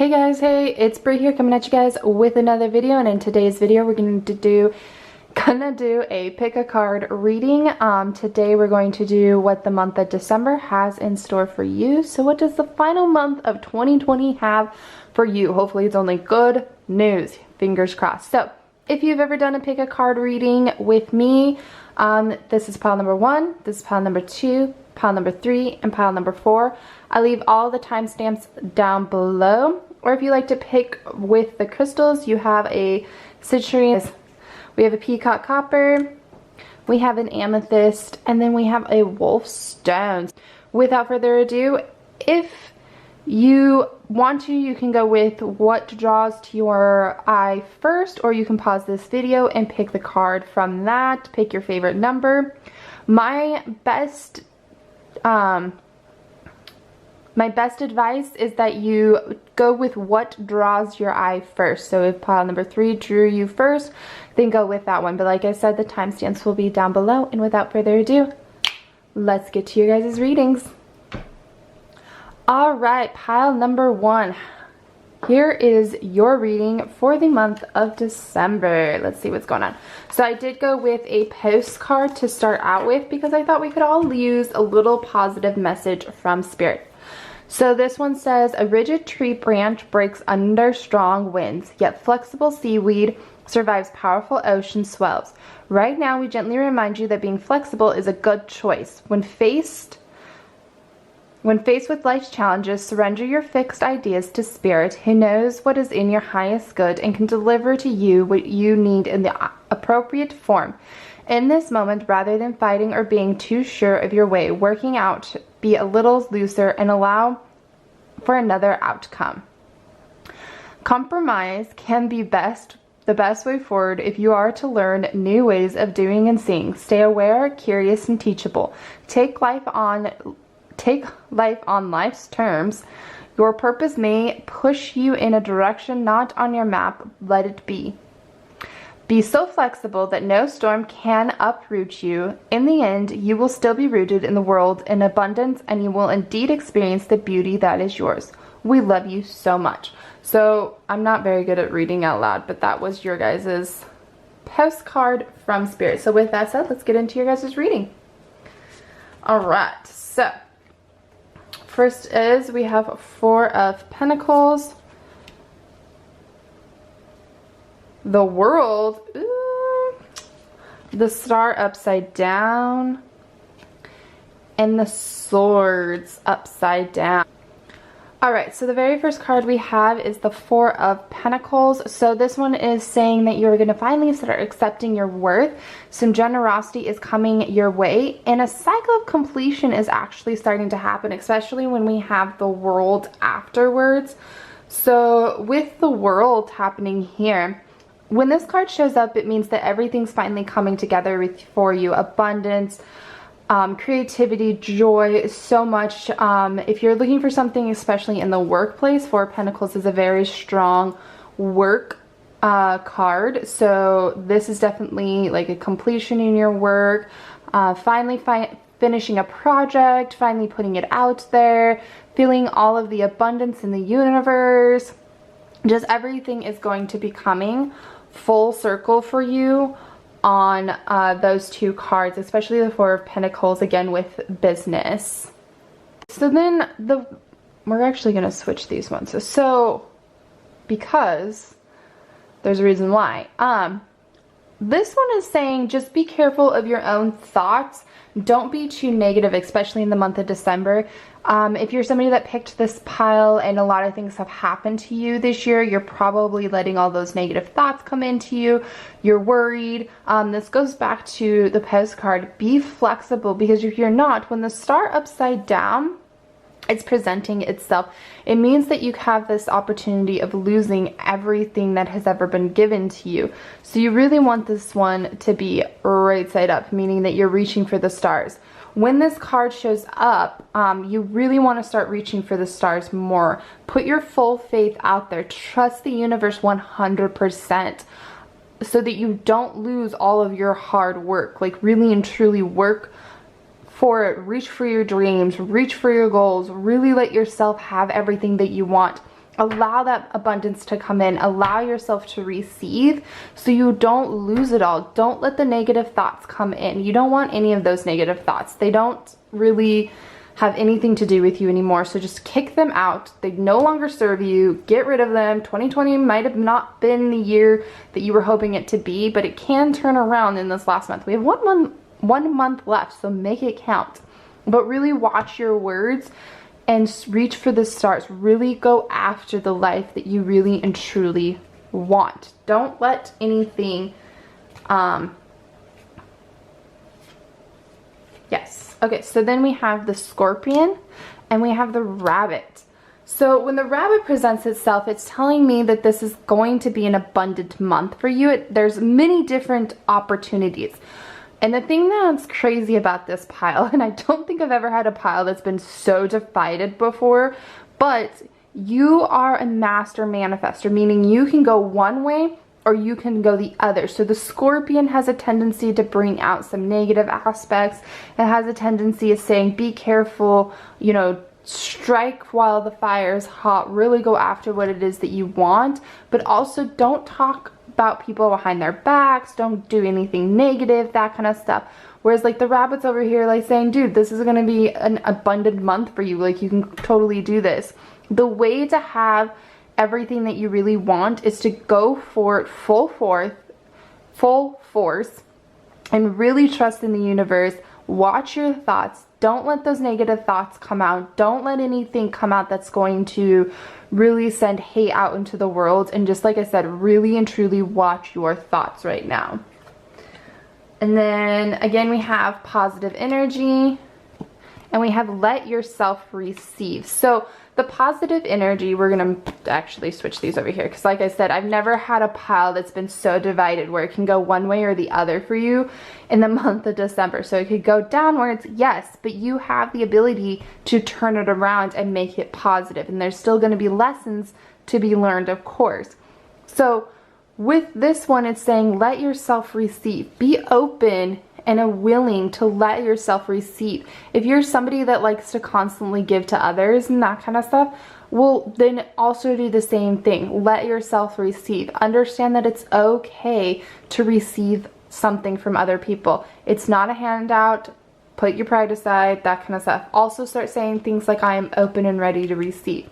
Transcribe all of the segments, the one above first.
Hey guys, hey, it's Bri here coming at you guys with another video, and in today's video we're going to do a pick a card reading. Today we're going to do what the month of December has in store for you. So what does the final month of 2020 have for you? Hopefully it's only good news, fingers crossed. So if you've ever done a pick a card reading with me, this is pile number 1, this is pile number 2, pile number 3, and pile number 4. I leave all the timestamps down below. Or if you like to pick with the crystals, you have a citrine, we have a peacock copper, we have an amethyst, and then we have a wolf stone. Without further ado, if you want to, you can go with what draws to your eye first, or you can pause this video and pick the card from that. Pick your favorite number. My best advice is that you go with what draws your eye first. So if pile number 3 drew you first, then go with that one. But like I said, the timestamps will be down below. And without further ado, let's get to your guys' readings. Alright, pile number 1. Here is your reading for the month of December. Let's see what's going on. So I did go with a postcard to start out with because I thought we could all use a little positive message from Spirit. So this one says, a rigid tree branch breaks under strong winds, yet flexible seaweed survives powerful ocean swells. Right now, we gently remind you that being flexible is a good choice. When faced with life's challenges, surrender your fixed ideas to Spirit, who knows what is in your highest good and can deliver to you what you need in the appropriate form. In this moment, rather than fighting or being too sure of your way, working out, be a little looser and allow for another outcome. Compromise can be the best way forward if you are to learn new ways of doing and seeing. Stay aware, curious, and teachable. Take life on life's terms. Your purpose may push you in a direction not on your map. Let it be. Be so flexible that no storm can uproot you. In the end, you will still be rooted in the world in abundance, and you will indeed experience the beauty that is yours. We love you so much. So I'm not very good at reading out loud, but that was your guys' postcard from Spirit. So with that said, let's get into your guys' reading. Alright, so first is we have 4 of Pentacles. The World, ooh, the Star upside down, and the Swords upside down. Alright, so the very first card we have is the 4 of Pentacles. So this one is saying that you're going to finally start accepting your worth. Some generosity is coming your way, and a cycle of completion is actually starting to happen, especially when we have the World afterwards. So with the World happening here, when this card shows up, it means that everything's finally coming together for you. Abundance, creativity, joy, so much. If you're looking for something, especially in the workplace, 4 of Pentacles is a very strong work card. So this is definitely like a completion in your work, finally finishing a project, finally putting it out there, feeling all of the abundance in the universe. Just everything is going to be coming full circle for you on those 2 cards, especially the 4 of Pentacles, again with business. So then we're actually going to switch these ones. So because there's a reason why. This one is saying just be careful of your own thoughts. Don't be too negative, especially in the month of December. If you're somebody that picked this pile and a lot of things have happened to you this year, you're probably letting all those negative thoughts come into you. You're worried. This goes back to the postcard. Be flexible, because if you're not, when the Star upside down, it's presenting itself. It means that you have this opportunity of losing everything that has ever been given to you. So you really want this one to be right side up, meaning that you're reaching for the stars. When this card shows up, you really want to start reaching for the stars more. Put your full faith out there. Trust the universe 100%. So that you don't lose all of your hard work. Like really and truly work for it. Reach for your dreams, reach for your goals, really let yourself have everything that you want. Allow that abundance to come in. Allow yourself to receive so you don't lose it all. Don't let the negative thoughts come in. You don't want any of those negative thoughts. They don't really have anything to do with you anymore. So just kick them out. They no longer serve you. Get rid of them. 2020 might have not been the year that you were hoping it to be, but it can turn around in this last month. We have one month left, so make it count. But really watch your words and reach for the stars. Really go after the life that you really and truly want. Don't let anything, yes. Okay, so then we have the Scorpion and we have the Rabbit. So when the Rabbit presents itself, it's telling me that this is going to be an abundant month for you. There's many different opportunities. And the thing that's crazy about this pile, and I don't think I've ever had a pile that's been so divided before, but you are a master manifester, meaning you can go one way or you can go the other. So the Scorpion has a tendency to bring out some negative aspects. It has a tendency of saying, be careful, you know, strike while the fire is hot, really go after what it is that you want, but also don't talk about people behind their backs, don't do anything negative, that kind of stuff. Whereas like the Rabbit's over here like saying, dude, this is going to be an abundant month for you, like you can totally do this. The way to have everything that you really want is to go for it full force and really trust in the universe. Watch your thoughts. Don't let those negative thoughts come out. Don't let anything come out that's going to really send hate out into the world. And just like I said, really and truly watch your thoughts right now. And then again, we have positive energy and we have let yourself receive. So the positive energy, we're going to actually switch these over here because like I said, I've never had a pile that's been so divided where it can go one way or the other for you in the month of December. So it could go downwards, yes, but you have the ability to turn it around and make it positive. And there's still going to be lessons to be learned, of course. So with this one, it's saying let yourself receive. Be open and willing to let yourself receive. If you're somebody that likes to constantly give to others and that kind of stuff, well, then also do the same thing. Let yourself receive. Understand that it's okay to receive something from other people. It's not a handout. Put your pride aside, that kind of stuff. Also start saying things like, I am open and ready to receive.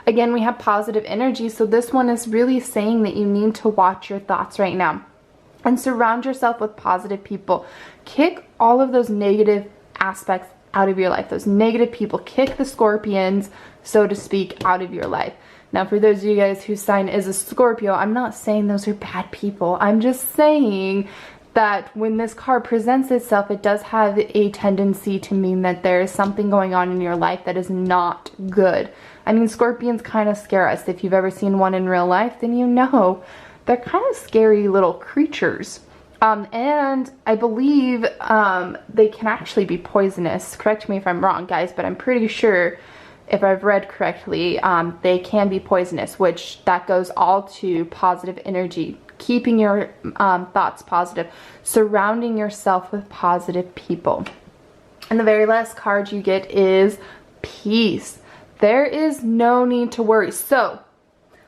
Again, we have positive energy. So this one is really saying that you need to watch your thoughts right now and surround yourself with positive people. Kick all of those negative aspects out of your life. Those negative people, kick the Scorpions, so to speak, out of your life. Now, for those of you guys whose sign is a Scorpio, I'm not saying those are bad people. I'm just saying that when this card presents itself, it does have a tendency to mean that there is something going on in your life that is not good. I mean, Scorpions kind of scare us. If you've ever seen one in real life, then you know they're kind of scary little creatures. And I believe they can actually be poisonous. Correct me if I'm wrong, guys, but I'm pretty sure if I've read correctly, they can be poisonous, which that goes all to positive energy. Keeping your thoughts positive, surrounding yourself with positive people. And the very last card you get is peace. There is no need to worry. So,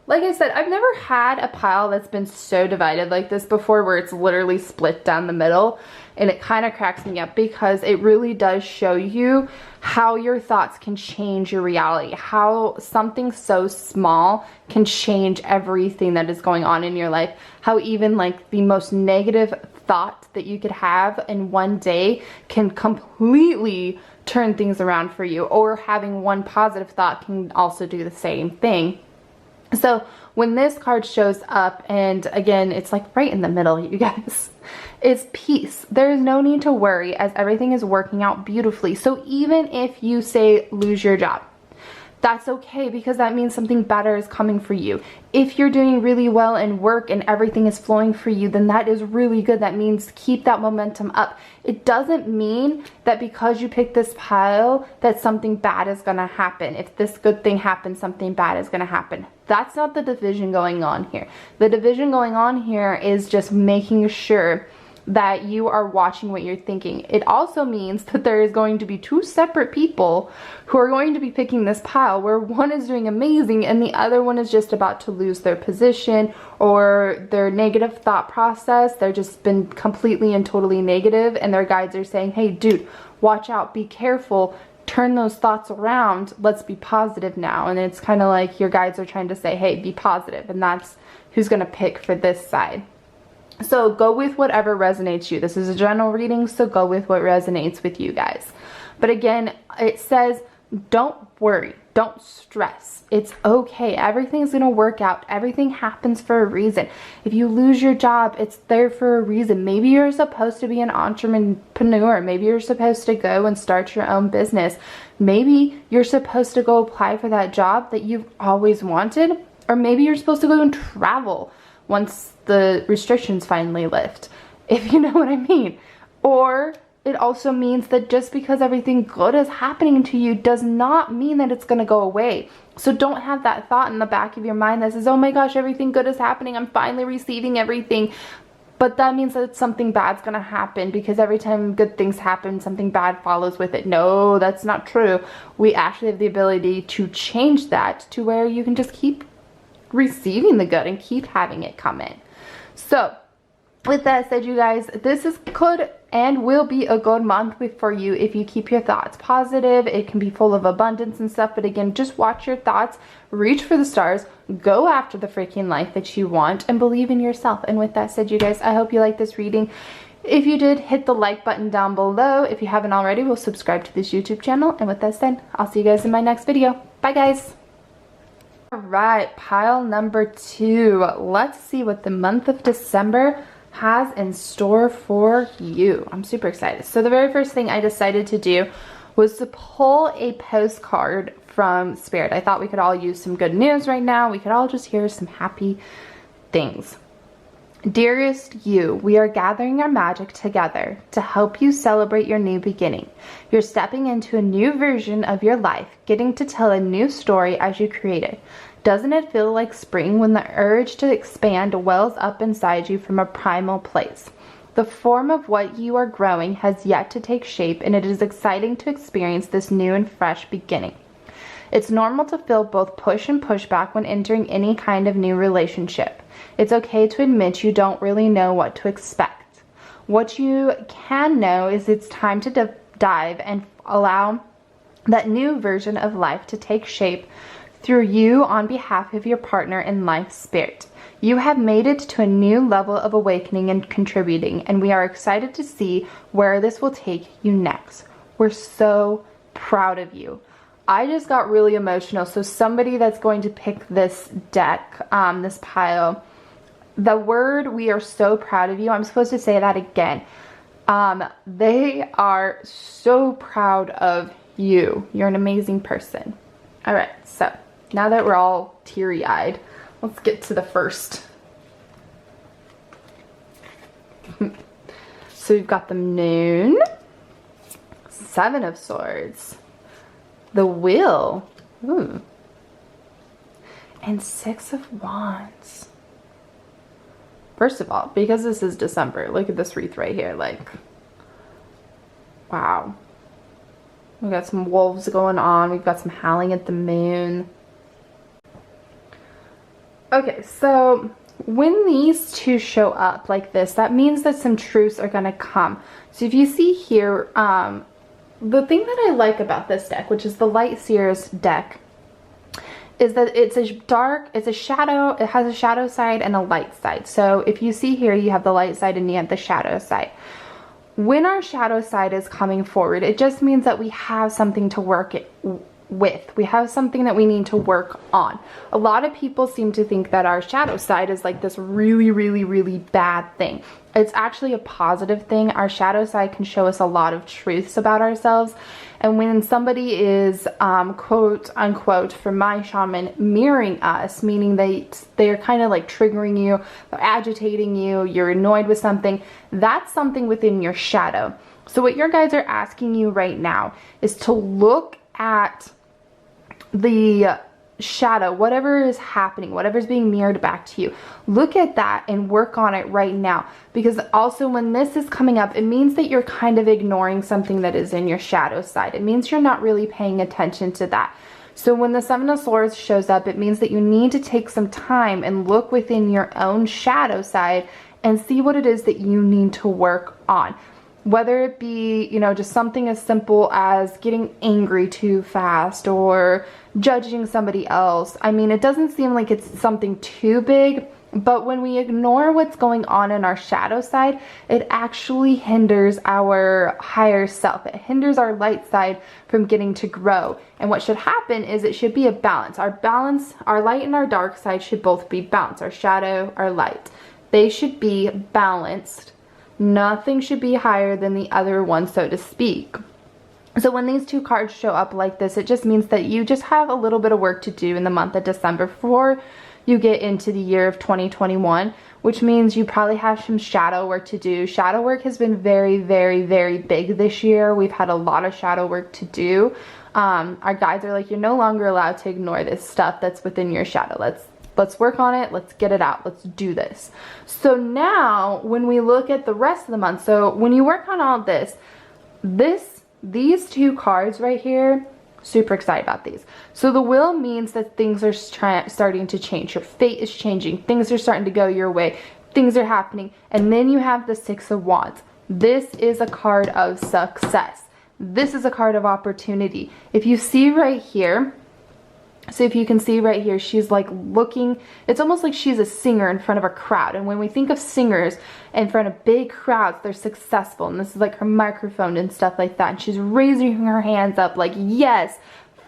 like I said, I've never had a pile that's been so divided like this before, where it's literally split down the middle, and it kind of cracks me up because it really does show you how your thoughts can change your reality, how something so small can change everything that is going on in your life, how even like the most negative thought that you could have in one day can completely turn things around for you, or having one positive thought can also do the same thing. So when this card shows up, and again, it's like right in the middle, you guys, it's peace. There is no need to worry as everything is working out beautifully. So even if you say lose your job, that's okay, because that means something better is coming for you. If you're doing really well in work and everything is flowing for you, then that is really good. That means keep that momentum up. It doesn't mean that because you picked this pile that something bad is going to happen. If this good thing happens, something bad is going to happen. That's not the division going on here. The division going on here is just making sure that you are watching what you're thinking. It also means that there is going to be two separate people who are going to be picking this pile, where one is doing amazing and the other one is just about to lose their position or their negative thought process. They're just been completely and totally negative, and their guides are saying, hey dude, watch out, be careful, turn those thoughts around, let's be positive now. And it's kind of like your guides are trying to say, hey, be positive, and that's who's going to pick for this side. So go with whatever resonates you. This is a general reading, so go with what resonates with you guys. But again, it says don't worry, don't stress. It's okay. Everything's going to work out. Everything happens for a reason. If you lose your job, it's there for a reason. Maybe you're supposed to be an entrepreneur. Maybe you're supposed to go and start your own business. Maybe you're supposed to go apply for that job that you've always wanted. Or maybe you're supposed to go and travel once the restrictions finally lift, if you know what I mean. Or it also means that just because everything good is happening to you does not mean that it's going to go away. So don't have that thought in the back of your mind that says, oh my gosh, everything good is happening, I'm finally receiving everything. But that means that something bad's going to happen, because every time good things happen, something bad follows with it. No, that's not true. We actually have the ability to change that to where you can just keep receiving the good and keep having it come in. So with that said, you guys, this could and will be a good month for you if you keep your thoughts positive. It can be full of abundance and stuff, but again, just watch your thoughts, reach for the stars, go after the freaking life that you want, and believe in yourself. And with that said, you guys, I hope you like this reading. If you did, hit the like button down below. If you haven't already, we'll subscribe to this YouTube channel. And with that said, I'll see you guys in my next video. Bye guys. All right, pile number 2. Let's see what the month of December has in store for you. I'm super excited. So the very first thing I decided to do was to pull a postcard from Spirit. I thought we could all use some good news right now. We could all just hear some happy things. Dearest you, we are gathering our magic together to help you celebrate your new beginning. You're stepping into a new version of your life, getting to tell a new story as you create it. Doesn't it feel like spring when the urge to expand wells up inside you from a primal place? The form of what you are growing has yet to take shape, and it is exciting to experience this new and fresh beginning. It's normal to feel both push and pushback when entering any kind of new relationship. It's okay to admit you don't really know what to expect. What you can know is it's time to dive and allow that new version of life to take shape through you on behalf of your partner in life, Spirit. You have made it to a new level of awakening and contributing, and we are excited to see where this will take you next. We're so proud of you. I just got really emotional. So somebody that's going to pick this deck, this pile, the word, we are so proud of you. I'm supposed to say that again. They are so proud of you. You're an amazing person. All right, so now that we're all teary-eyed, let's get to the first. So we've got the Moon, 7 of Swords, the Wheel, ooh, and 6 of Wands. First of all, because this is December, look at this wreath right here, like, wow. We got some wolves going on, we've got some howling at the moon. Okay, so when these two show up like this, that means that some truths are going to come. So if you see here, the thing that I like about this deck, which is the Light Seers deck, is that it's a shadow, it has a shadow side and a light side. So if you see here, you have the light side and you have the shadow side. When our shadow side is coming forward, it just means that we have something to work with. We have something that we need to work on. A lot of people seem to think that our shadow side is like this really, really, really bad thing. It's actually a positive thing. Our shadow side can show us a lot of truths about ourselves. And when somebody is, quote unquote, for my shaman, mirroring us, meaning they're kind of like triggering you, they're agitating you, you're annoyed with something, that's something within your shadow. So what your guides are asking you right now is to look at the shadow, whatever is happening, whatever's being mirrored back to you, look at that and work on it right now. Because also when this is coming up, it means that you're kind of ignoring something that is in your shadow side. It means you're not really paying attention to that. So when the Seven of Swords shows up, it means that you need to take some time and look within your own shadow side and see what it is that you need to work on. Whether it be, you know, just something as simple as getting angry too fast or judging somebody else. I mean, it doesn't seem like it's something too big, but when we ignore what's going on in our shadow side, it actually hinders our higher self. It hinders our light side from getting to grow. And what should happen is it should be a balance. Our light and our dark side should both be balanced. Our shadow, our light. They should be balanced. Nothing should be higher than the other one, so to speak. So when these two cards show up like this, it just means that you just have a little bit of work to do in the month of December before you get into the year of 2021, which means you probably have some shadow work to do. Shadow work has been very, very, very big this year. We've had a lot of shadow work to do. Our guides are like, you're no longer allowed to ignore this stuff that's within your shadow. Let's work on it. Let's get it out. Let's do this. So now when we look at the rest of the month, so when you work on all this, these two cards right here, super excited about these. So the Wheel means that things are starting to change. Your fate is changing. Things are starting to go your way. Things are happening. And then you have the Six of Wands. This is a card of success. This is a card of opportunity. If you see right here, so if you can see right here, she's like looking, it's almost like she's a singer in front of a crowd. And when we think of singers in front of big crowds, they're successful. And this is like her microphone and stuff like that. And she's raising her hands up like, yes,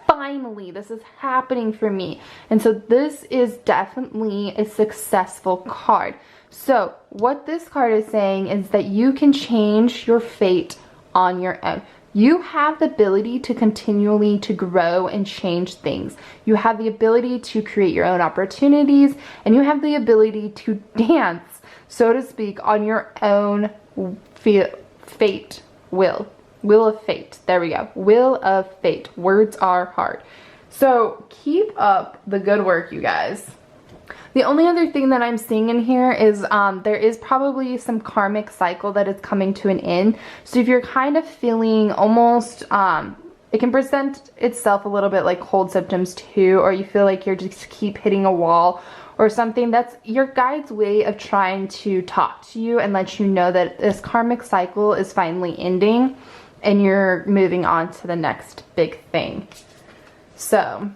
finally, this is happening for me. And so this is definitely a successful card. So what this card is saying is that you can change your fate on your own. You have the ability to continually to grow and change things. You have the ability to create your own opportunities, and you have the ability to dance, so to speak, on your own fate wheel. Wheel of fate. There we go. Wheel of fate. Words are hard. So keep up the good work, you guys. The only other thing that I'm seeing in here is there is probably some karmic cycle that is coming to an end. So if you're kind of feeling almost, it can present itself a little bit like cold symptoms too, or you feel like you're just keep hitting a wall or something, that's your guide's way of trying to talk to you and let you know that this karmic cycle is finally ending and you're moving on to the next big thing. So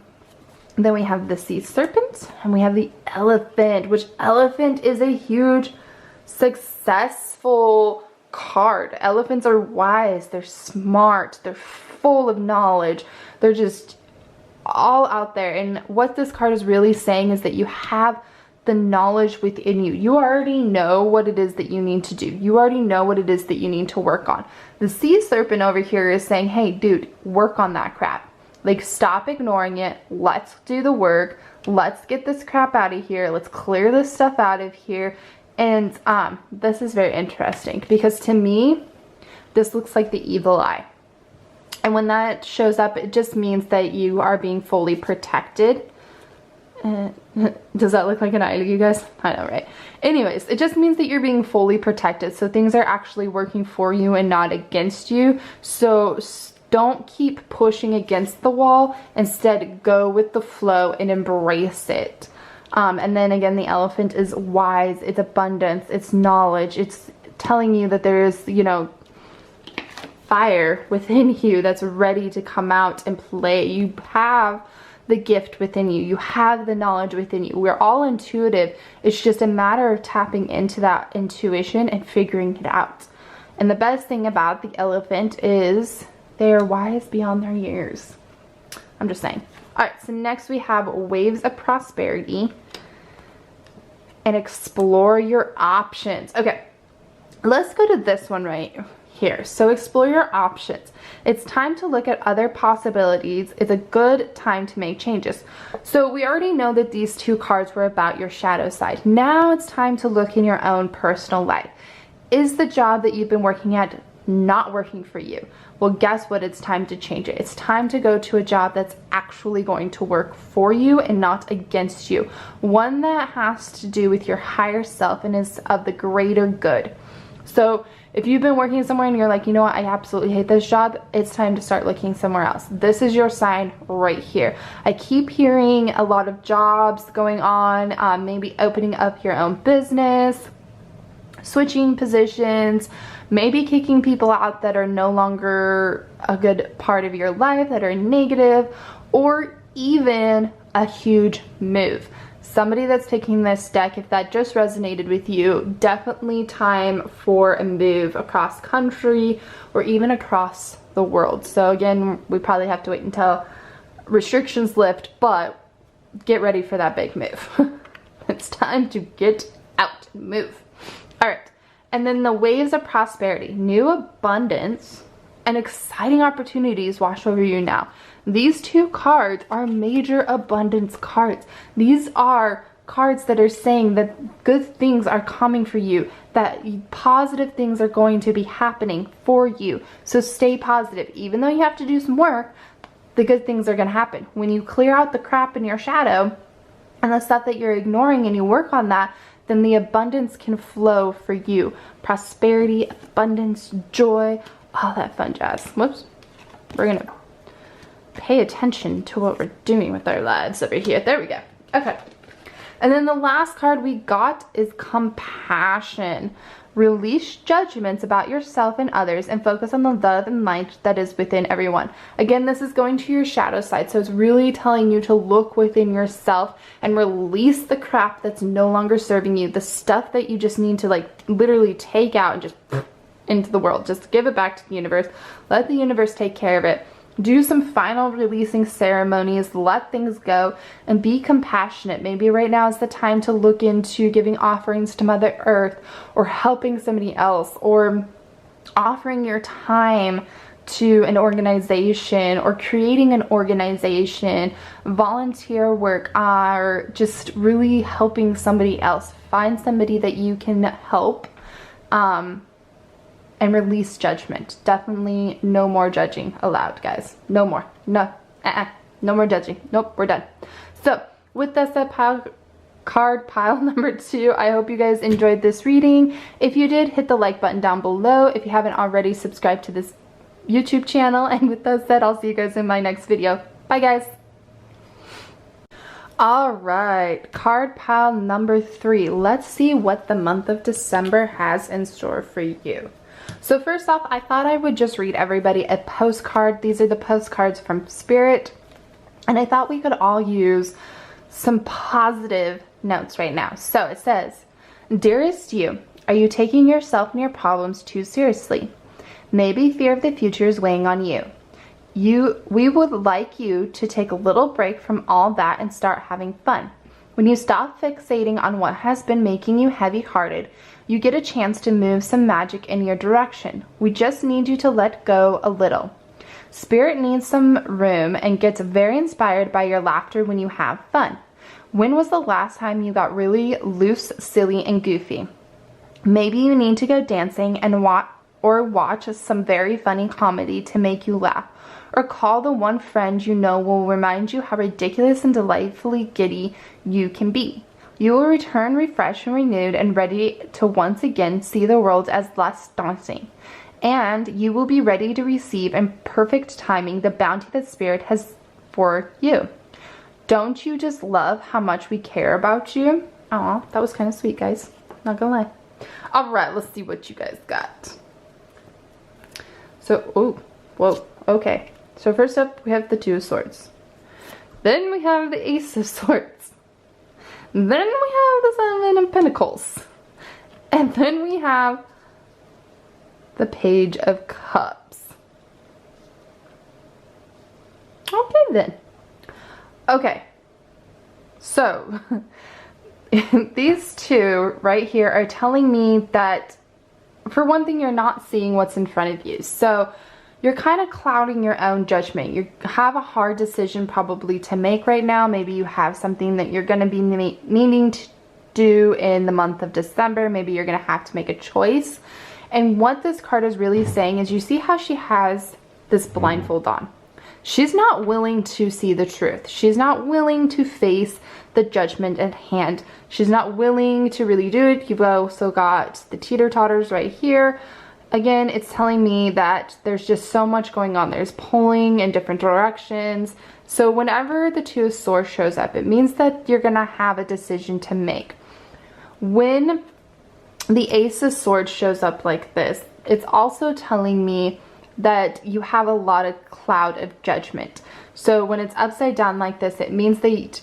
then we have the Sea Serpent and we have the Elephant, which Elephant is a huge successful card. Elephants are wise, they're smart, they're full of knowledge, they're just all out there. And what this card is really saying is that you have the knowledge within you. You already know what it is that you need to do. You already know what it is that you need to work on. The Sea Serpent over here is saying, hey dude, work on that crap. Like, stop ignoring it. Let's do the work. Let's get this crap out of here. Let's clear this stuff out of here. And this is very interesting because to me, this looks like the evil eye. And when that shows up, it just means that you are being fully protected. Does that look like an eye to you guys? I know, right? Anyways, it just means that you're being fully protected. So things are actually working for you and not against you. So don't keep pushing against the wall. Instead, go with the flow and embrace it. And then again, the Elephant is wise, it's abundance, it's knowledge. It's telling you that there is, you know, fire within you that's ready to come out and play. You have the gift within you. You have the knowledge within you. We're all intuitive. It's just a matter of tapping into that intuition and figuring it out. And the best thing about the Elephant is they are wise beyond their years. I'm just saying. Alright, so next we have Waves of Prosperity and Explore Your Options. Okay, let's go to this one right here. So explore your options. It's time to look at other possibilities. It's a good time to make changes. So we already know that these two cards were about your shadow side. Now it's time to look in your own personal life. Is the job that you've been working at not working for you. Well, guess what? It's time to change it. It's time to go to a job that's actually going to work for you and not against you. One that has to do with your higher self and is of the greater good. So if you've been working somewhere and you're like, you know what, I absolutely hate this job, it's time to start looking somewhere else. This is your sign right here. I keep hearing a lot of jobs going on, maybe opening up your own business, switching positions, maybe kicking people out that are no longer a good part of your life, that are negative, or even a huge move. Somebody that's picking this deck, if that just resonated with you, definitely time for a move across country or even across the world. So again, we probably have to wait until restrictions lift, but get ready for that big move. It's time to get out and move. All right. And then the waves of prosperity, new abundance, and exciting opportunities wash over you now. These two cards are major abundance cards. These are cards that are saying that good things are coming for you, that positive things are going to be happening for you. So stay positive. Even though you have to do some work, the good things are going to happen. When you clear out the crap in your shadow and the stuff that you're ignoring and you work on that, then the abundance can flow for you. Prosperity, abundance, joy, all that fun jazz. Whoops. We're going to pay attention to what we're doing with our lives over here. There we go. Okay. And then the last card we got is compassion. Release judgments about yourself and others and focus on the love and light that is within everyone. Again, this is going to your shadow side. So it's really telling you to look within yourself and release the crap that's no longer serving you. The stuff that you just need to like literally take out and just into the world. Just give it back to the universe. Let the universe take care of it. Do some final releasing ceremonies, let things go, and be compassionate. Maybe right now is the time to look into giving offerings to Mother Earth, or helping somebody else, or offering your time to an organization, or creating an organization, volunteer work, or just really helping somebody else. Find somebody that you can help. And release judgment. Definitely no more judging allowed, guys. No more. No. No more judging. Nope, we're done. So, with that said, card pile number 2, I hope you guys enjoyed this reading. If you did, hit the like button down below. If you haven't already, subscribe to this YouTube channel. And with that said, I'll see you guys in my next video. Bye, guys. Alright, card pile number 3. Let's see what the month of December has in store for you. So first off, I thought I would just read everybody a postcard. These are the postcards from Spirit. And I thought we could all use some positive notes right now. So it says, Dearest you, are you taking yourself and your problems too seriously? Maybe fear of the future is weighing on you. We would like you to take a little break from all that and start having fun. When you stop fixating on what has been making you heavy-hearted, you get a chance to move some magic in your direction. We just need you to let go a little. Spirit needs some room and gets very inspired by your laughter when you have fun. When was the last time you got really loose, silly, and goofy? Maybe you need to go dancing and watch some very funny comedy to make you laugh. Or call the one friend you know will remind you how ridiculous and delightfully giddy you can be. You will return refreshed and renewed and ready to once again see the world as less daunting. And you will be ready to receive in perfect timing the bounty that Spirit has for you. Don't you just love how much we care about you? Aw, that was kind of sweet, guys. Not gonna lie. Alright, let's see what you guys got. So, oh, whoa, okay. So first up, we have the Two of Swords. Then we have the Ace of Swords. Then we have the Seven of Pentacles. And then we have the Page of Cups. Okay then. Okay. So, these two right here are telling me that, for one thing, you're not seeing what's in front of you. So, you're kind of clouding your own judgment. You have a hard decision probably to make right now. Maybe you have something that you're going to be needing to do in the month of December. Maybe you're going to have to make a choice. And what this card is really saying is, you see how she has this blindfold on. She's not willing to see the truth. She's not willing to face the judgment at hand. She's not willing to really do it. You've also got the teeter-totters right here. Again, it's telling me that there's just so much going on. There's pulling in different directions. So whenever the Two of Swords shows up, it means that you're going to have a decision to make. When the Ace of Swords shows up like this, it's also telling me that you have a lot of cloud of judgment. So when it's upside down like this, it means that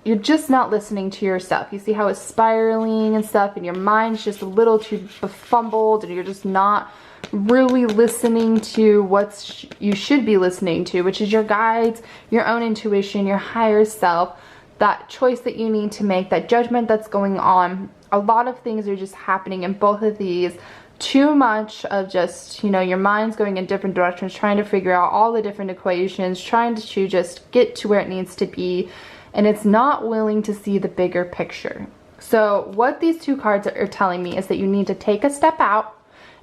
you're just not listening to yourself. You see how it's spiraling and stuff, and your mind's just a little too befumbled, and you're just not really listening to what you should be listening to, which is your guides, your own intuition, your higher self, that choice that you need to make, that judgment that's going on. A lot of things are just happening in both of these. Too much of just, you know, your mind's going in different directions, trying to figure out all the different equations, trying to just get to where it needs to be, and it's not willing to see the bigger picture. So what these two cards are telling me is that you need to take a step out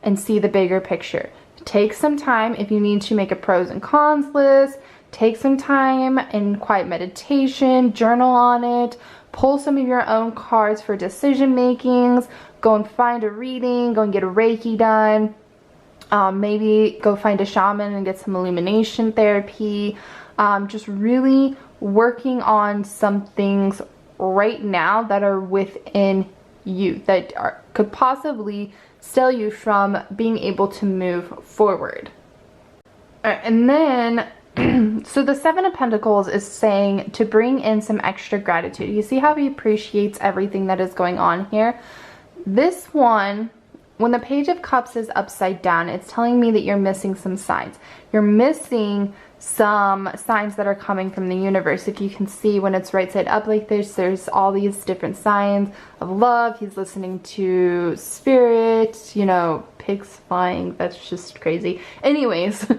and see the bigger picture. Take some time if you need to make a pros and cons list. Take some time in quiet meditation, journal on it, pull some of your own cards for decision makings, go and find a reading, go and get a Reiki done, maybe go find a shaman and get some illumination therapy. Just really working on some things right now that are within you that could possibly stall you from being able to move forward. And then so the Seven of Pentacles is saying to bring in some extra gratitude. You see how he appreciates everything that is going on here? This one, when the Page of Cups is upside down, it's telling me that you're missing some signs. You're missing some signs that are coming from the universe. If you can see, when it's right side up like this, there's all these different signs of love. He's listening to spirit, you know, pigs flying. That's just crazy. Anyways,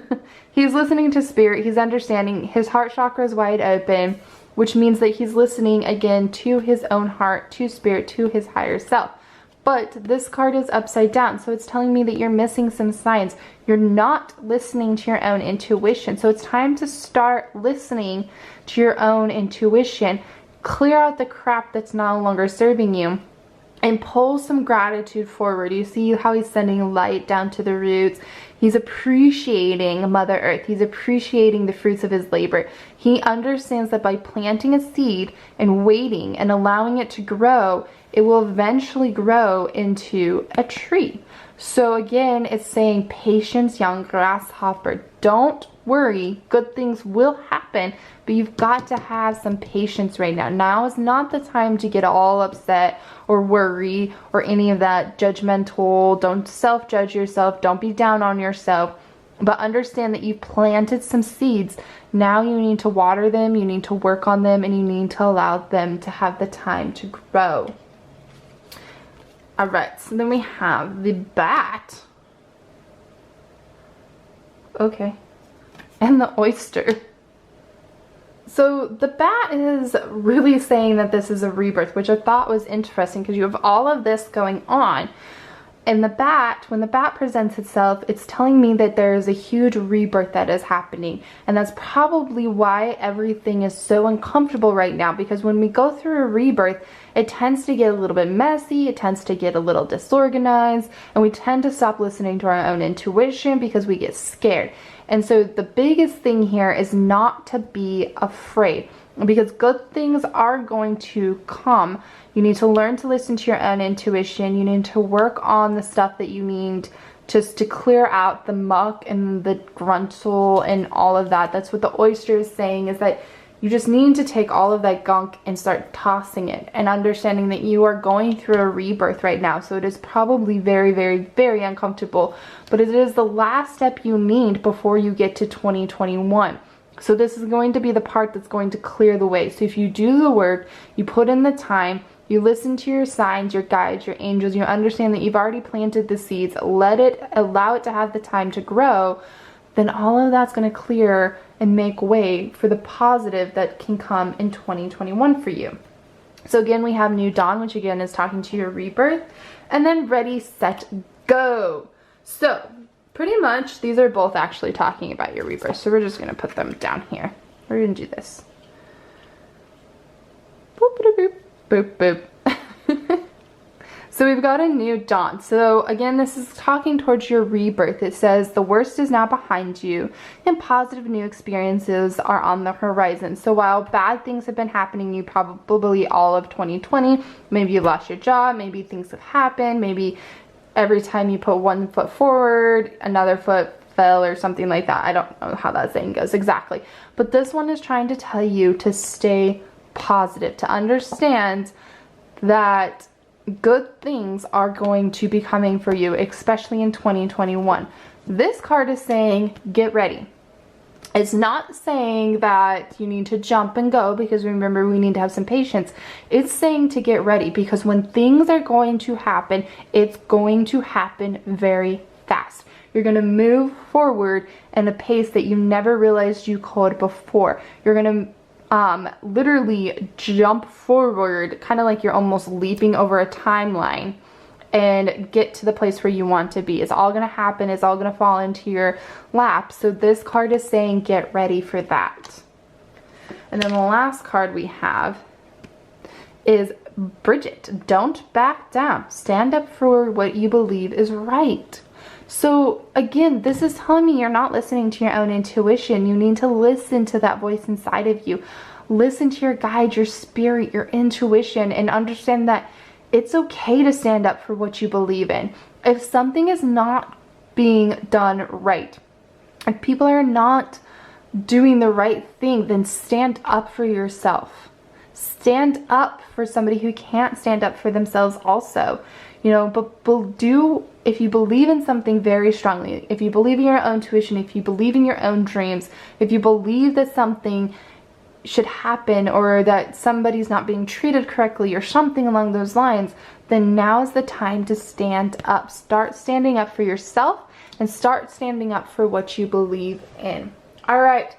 he's listening to spirit. He's understanding. His heart chakra is wide open, which means that he's listening again to his own heart, to spirit, to his higher self. But this card is upside down, so it's telling me that you're missing some signs. You're not listening to your own intuition. So it's time to start listening to your own intuition. Clear out the crap that's no longer serving you and pull some gratitude forward. You see how he's sending light down to the roots. He's appreciating Mother Earth. He's appreciating the fruits of his labor. He understands that by planting a seed and waiting and allowing it to grow, it will eventually grow into a tree. So again, it's saying patience, young grasshopper. Don't worry, good things will happen, but you've got to have some patience right now. Now is not the time to get all upset or worry or any of that judgmental. Don't self-judge yourself. Don't be down on yourself. But understand that you've planted some seeds. Now you need to water them, you need to work on them, and you need to allow them to have the time to grow. Alright, so then we have the bat. Okay. And the oyster. So the bat is really saying that this is a rebirth, which I thought was interesting because you have all of this going on. And the bat, when the bat presents itself, it's telling me that there is a huge rebirth that is happening. And that's probably why everything is so uncomfortable right now, because when we go through a rebirth, it tends to get a little bit messy, it tends to get a little disorganized, and we tend to stop listening to our own intuition because we get scared. And so the biggest thing here is not to be afraid, because good things are going to come. You need to learn to listen to your own intuition. You need to work on the stuff that you need just to clear out the muck and the gruntle and all of that. That's what the oyster is saying, is that you just need to take all of that gunk and start tossing it, and understanding that you are going through a rebirth right now. So it is probably very, very, very uncomfortable, but it is the last step you need before you get to 2021. So this is going to be the part that's going to clear the way. So if you do the work, you put in the time, you listen to your signs, your guides, your angels, you understand that you've already planted the seeds, allow it to have the time to grow, then all of that's going to clear and make way for the positive that can come in 2021 for you. So again, we have New Dawn, which again is talking to your rebirth, and then Ready, Set, Go. So pretty much these are both actually talking about your rebirth. So we're just going to put them down here. We're going to do this. Boop, boop, boop, boop, boop. So we've got a new dawn. So again, this is talking towards your rebirth. It says the worst is now behind you and positive new experiences are on the horizon. So while bad things have been happening, you probably all of 2020, maybe you lost your job, maybe things have happened, maybe every time you put one foot forward, another foot fell or something like that. I don't know how that saying goes exactly. But this one is trying to tell you to stay positive, to understand that good things are going to be coming for you, especially in 2021. This card is saying, get ready. It's not saying that you need to jump and go, because remember, we need to have some patience. It's saying to get ready, because when things are going to happen, it's going to happen very fast. You're going to move forward at a pace that you never realized you could before. You're going to literally jump forward, kind of like you're almost leaping over a timeline, and get to the place where you want to be. It's all going to happen. It's all going to fall into your lap. So this card is saying get ready for that. And then the last card we have is Bridget. Don't back down. Stand up for what you believe is right. So again, this is telling me you're not listening to your own intuition. You need to listen to that voice inside of you. Listen to your guide, your spirit, your intuition, and understand that it's okay to stand up for what you believe in. If something is not being done right, if people are not doing the right thing, then stand up for yourself. Stand up for somebody who can't stand up for themselves also. You know, but do, if you believe in something very strongly, if you believe in your own intuition, if you believe in your own dreams, if you believe that something should happen or that somebody's not being treated correctly or something along those lines, then now is the time to stand up. Start standing up for yourself and start standing up for what you believe in. All right,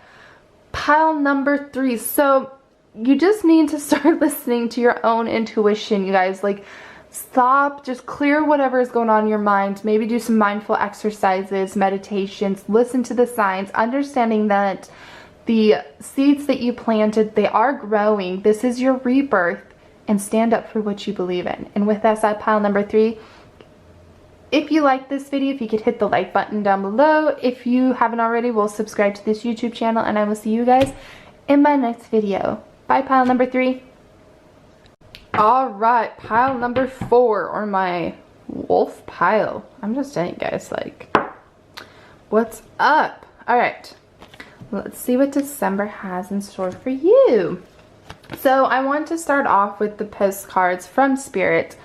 pile number 3. So you just need to start listening to your own intuition, you guys. Like, stop, just clear whatever is going on in your mind. Maybe do some mindful exercises, meditations, listen to the signs, understanding that the seeds that you planted, they are growing. This is your rebirth, and stand up for what you believe in. And with that said, pile number 3, if you like this video, if you could hit the like button down below. If you haven't already, we'll subscribe to this YouTube channel, and I will see you guys in my next video. Bye, pile number 3. All right, pile number 4, or my wolf pile. I'm just saying, guys, like, what's up? All right, let's see what December has in store for you. So I want to start off with the postcards from Spirit.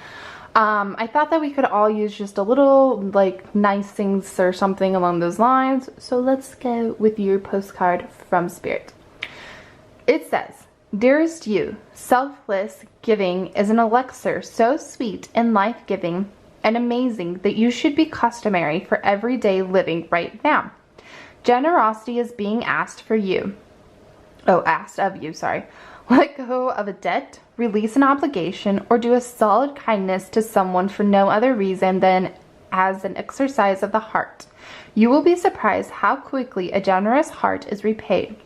I thought that we could all use just a little, like, nice things or something along those lines. So let's go with your postcard from Spirit. It says, dearest you, selfless giving is an elixir so sweet and life-giving and amazing that you should be customary for everyday living right now. Generosity is being asked of you, sorry. Let go of a debt, release an obligation, or do a solid kindness to someone for no other reason than as an exercise of the heart. You will be surprised how quickly a generous heart is repaid.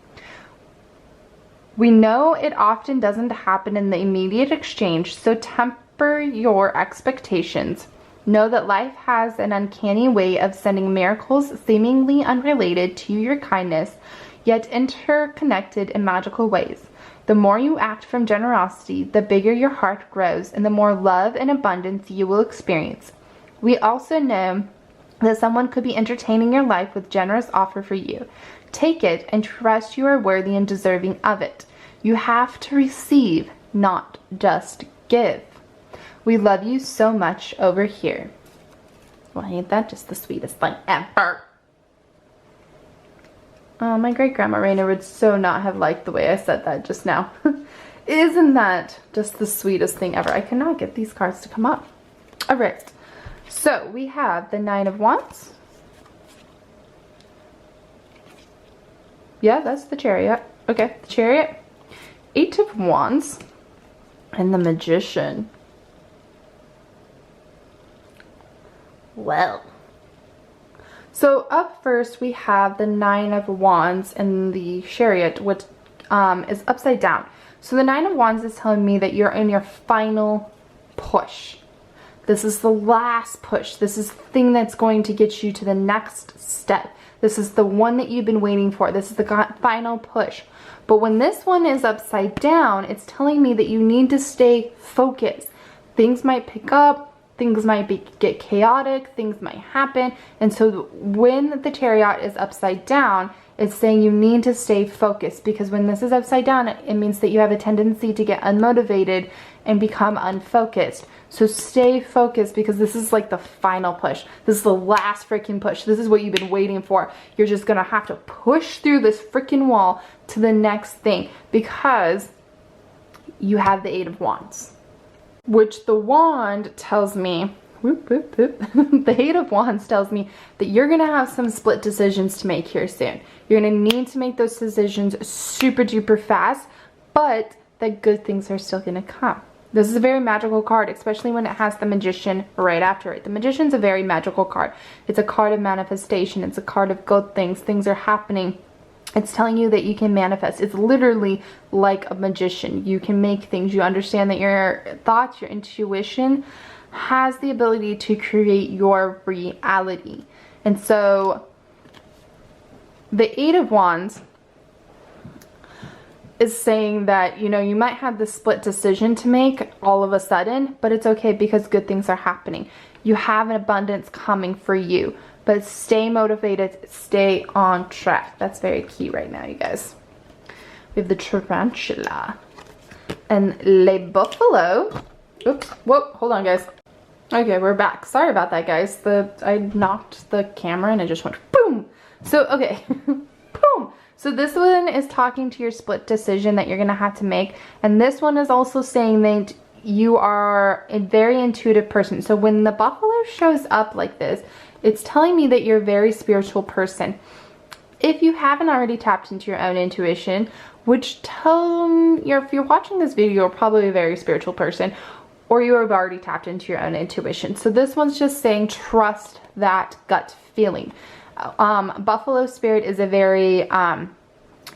We know it often doesn't happen in the immediate exchange, so temper your expectations. Know that life has an uncanny way of sending miracles seemingly unrelated to your kindness, yet interconnected in magical ways. The more you act from generosity, the bigger your heart grows and the more love and abundance you will experience. We also know that someone could be entertaining your life with generous offer for you. Take it and trust you are worthy and deserving of it. You have to receive, not just give. We love you so much over here. Well, ain't that just the sweetest thing ever? Oh, my great-grandma Raina would so not have liked the way I said that just now. Isn't that just the sweetest thing ever? I cannot get these cards to come up. All right. So we have the 9 of Wands. Yeah, that's the Chariot. Okay, the Chariot. 8 of Wands. And the Magician. Well, So up first we have the Nine of Wands and the Chariot, which is upside down. So the Nine of Wands is telling me that you're in your final push. This is the last push. This is the thing that's going to get you to the next step. This is the one that you've been waiting for. This is the final push. But when this one is upside down, it's telling me that you need to stay focused. Things might pick up, things might get chaotic, things might happen. And so when the Chariot is upside down, it's saying you need to stay focused, because when this is upside down, it means that you have a tendency to get unmotivated and become unfocused. So stay focused, because this is like the final push. This is the last freaking push. This is what you've been waiting for. You're just gonna have to push through this freaking wall to the next thing, because you have the Eight of Wands, which the wand tells me, whoop, whoop, whoop. The Eight of Wands tells me that you're gonna have some split decisions to make here soon. You're gonna need to make those decisions super duper fast, but the good things are still gonna come. This is a very magical card, especially when it has the Magician right after it. The Magician's a very magical card. It's a card of manifestation. It's a card of good things. Things are happening. It's telling you that you can manifest. It's literally like a magician. You can make things. You understand that your thoughts, your intuition has the ability to create your reality. And so the Eight of Wands is saying that, you know, you might have this split decision to make all of a sudden, but it's okay, because good things are happening. You have an abundance coming for you, but stay motivated, stay on track. That's very key right now, you guys. We have the Tarantula and Le Buffalo. Oops, whoa, hold on, guys. Okay, we're back. Sorry about that, guys. I knocked the camera and it just went boom. So, okay, boom. So this one is talking to your split decision that you're going to have to make. And this one is also saying that you are a very intuitive person. So when the buffalo shows up like this, it's telling me that you're a very spiritual person. If you haven't already tapped into your own intuition, which if you're watching this video, you're probably a very spiritual person, or you have already tapped into your own intuition. So this one's just saying trust that gut feeling. Buffalo spirit is a very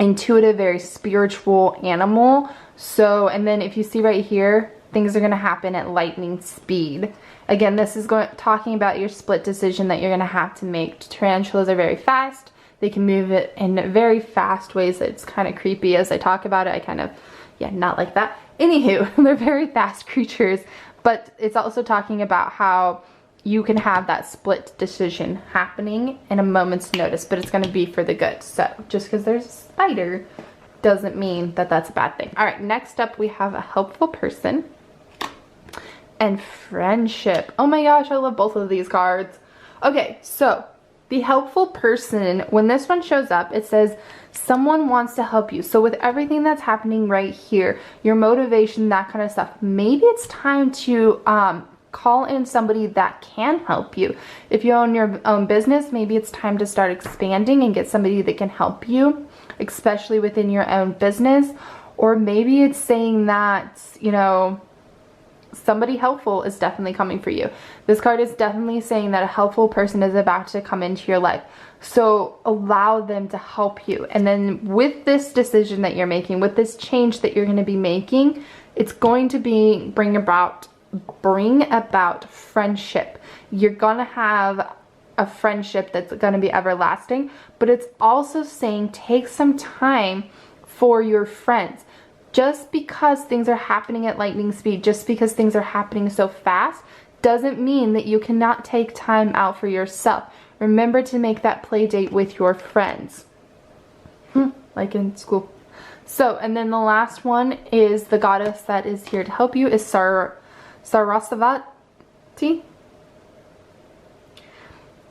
intuitive, very spiritual animal. So, and then if you see right here, things are going to happen at lightning speed. Again, this is talking about your split decision that you're going to have to make. Tarantulas are very fast. They can move it in very fast ways. It's kind of creepy as I talk about it. I kind of, yeah, not like that. Anywho, they're very fast creatures, but it's also talking about how you can have that split decision happening in a moment's notice, but it's going to be for the good. So just because there's a spider doesn't mean that that's a bad thing. All right, next up we have a helpful person and friendship. Oh my gosh, I love both of these cards. Okay, so the helpful person, when this one shows up, it says someone wants to help you. So with everything that's happening right here, your motivation, that kind of stuff, maybe it's time to call in somebody that can help you. If you own your own business, maybe it's time to start expanding and get somebody that can help you, especially within your own business. Or maybe it's saying that, you know, somebody helpful is definitely coming for you. This card is definitely saying that a helpful person is about to come into your life. So allow them to help you. And then with this decision that you're making, with this change that you're going to be making, it's going to bring about friendship. You're gonna have a friendship that's gonna be everlasting, but it's also saying take some time for your friends. Just because things are happening at lightning speed, just because things are happening so fast, doesn't mean that you cannot take time out for yourself. Remember to make that play date with your friends. Like in school. So, and then the last one is the goddess that is here to help you is Sarasvati.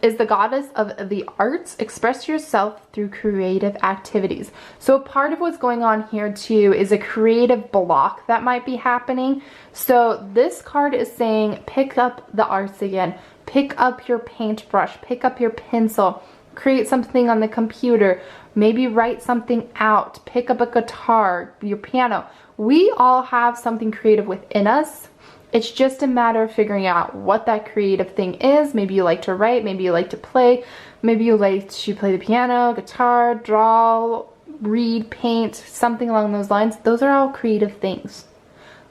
Is the goddess of the arts. Express yourself through creative activities. So part of what's going on here too is a creative block that might be happening. So this card is saying pick up the arts again. Pick up your paintbrush. Pick up your pencil. Create something on the computer. Maybe write something out. Pick up a guitar, your piano. We all have something creative within us. It's just a matter of figuring out what that creative thing is. Maybe you like to write, maybe you like to play, maybe you like to play the piano, guitar, draw, read, paint, something along those lines. Those are all creative things.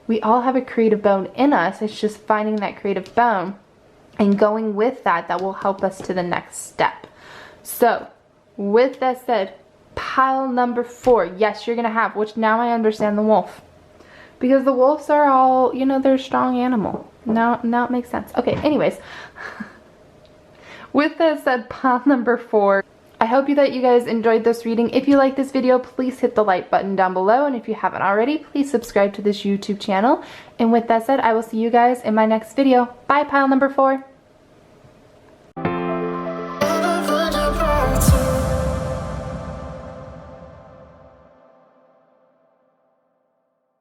We all have a creative bone in us. It's just finding that creative bone and going with that will help us to the next step. So with that said, pile number 4, yes, you're gonna have, which now I understand the wolf. Because the wolves are all, you know, they're a strong animal. Now it makes sense. Okay, anyways. With that said, pile number 4. I hope that you guys enjoyed this reading. If you like this video, please hit the like button down below. And if you haven't already, please subscribe to this YouTube channel. And with that said, I will see you guys in my next video. Bye, pile number 4.